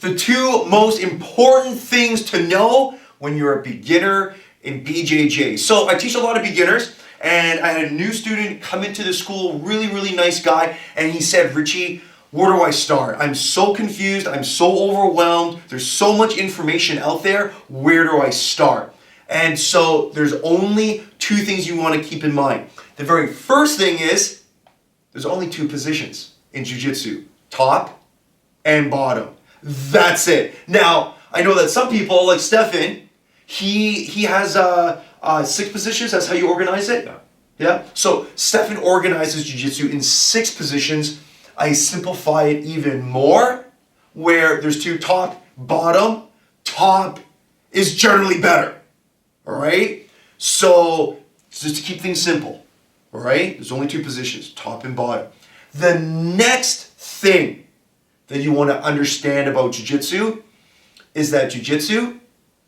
The two most important things to know when you're a beginner in BJJ. So I teach a lot of beginners, and I had a new student come into the school, really nice guy, and he said, Richie, where do I start? I'm so confused, I'm so overwhelmed, there's so much information out there, where do I start? And so there's only two things you want to keep in mind. The very first thing is, there's only two positions in jiu-jitsu, top and bottom. That's it. Now, I know that some people, like Stefan, he has 6 positions. That's how you organize it? Yeah? So Stefan organizes jiu-jitsu in 6 positions. I simplify it even more, where there's 2 top, bottom. Top is generally better. All right? So just to keep things simple. All right? There's only 2 positions, top and bottom. The next thing that you want to understand about jiu-jitsu is that jiu-jitsu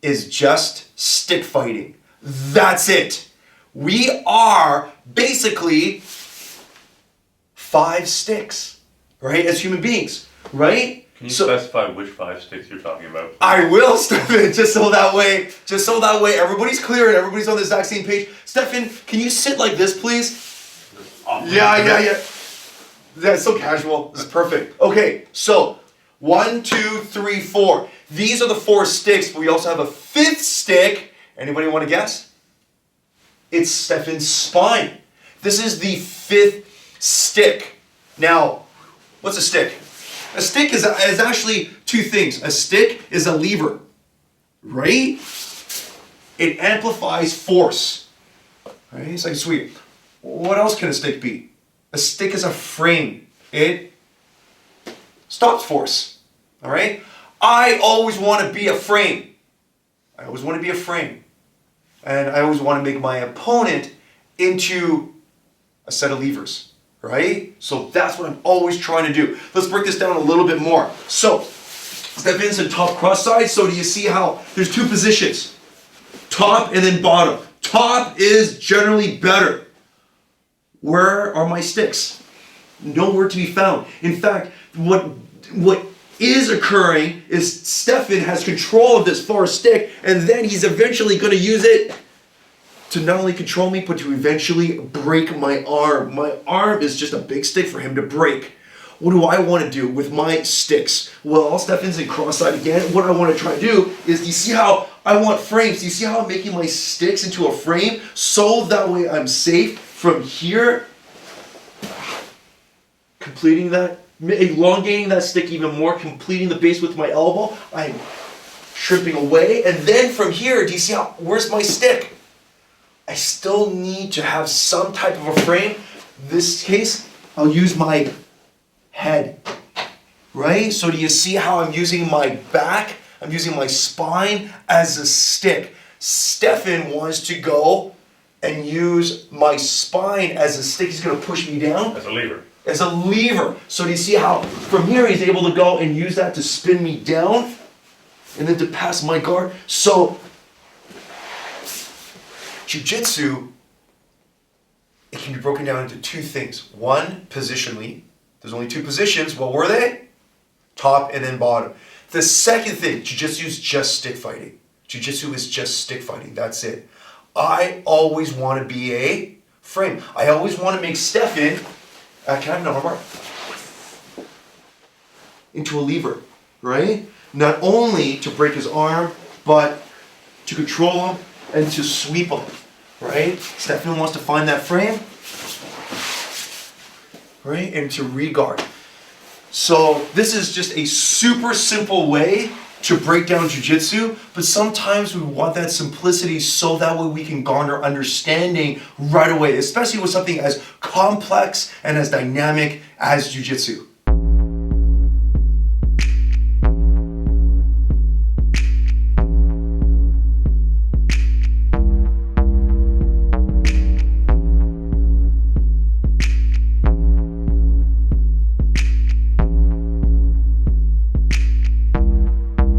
is just stick fighting. That's it. We are basically 5 sticks, right, as human beings, right? Can you specify which 5 sticks you're talking about? I will, Stefan, just so that way everybody's clear and everybody's on the exact same page. Stefan, can you sit like this, please? Yeah. That's so casual. This is perfect. Okay, so 1, 2, 3, 4. These are the 4 sticks, but we also have a 5th stick. Anybody want to guess? It's Stefan's spine. This is the 5th stick. Now, what's a stick? A stick is actually 2 things. A stick is a lever, right? It amplifies force. Right? It's like sweet. What else can a stick be? A stick is a frame. It stops force. All right? I always want to be a frame. And I always want to make my opponent into a set of levers. Right? So that's what I'm always trying to do. Let's break this down a little bit more. So, Stefan's in top cross side. So do you see how there's 2 positions? Top and then bottom. Top is generally better. Where are my sticks? Nowhere to be found. In fact, what is occurring is Stefan has control of this far stick, and then he's eventually going to use it to not only control me, but to eventually break my arm. My arm is just a big stick for him to break. What do I want to do with my sticks? Well, Stefan's in cross-side again. What I want to try to do is, do you see how I want frames? Do you see how I'm making my sticks into a frame? So that way I'm safe from here, completing that, elongating that stick even more, completing the base with my elbow. I'm shrimping away. And then from here, do you see how, where's my stick? I still need to have some type of a frame. In this case, I'll use my head, right? So do you see how I'm using my back? I'm using my spine as a stick. Stefan wants to go and use my spine as a stick. He's going to push me down. As a lever. As a lever. So do you see how from here he's able to go and use that to spin me down and then to pass my guard? So jiu-jitsu, it can be broken down into 2 things. One, positionally. There's only 2 positions. What were they? Top and then bottom. The second thing, jiu-jitsu is just stick fighting. Jiu-jitsu is just stick fighting. That's it. I always want to be a frame. I always want to make Stefan, can I have an armbar? Into a lever, right? Not only to break his arm, but to control him and to sweep him, right? Stefan wants to find that frame, right? And to regard. So this is just a super simple way to break down jiu-jitsu, but sometimes we want that simplicity so that way we can garner understanding right away, especially with something as complex and as dynamic as jiu-jitsu.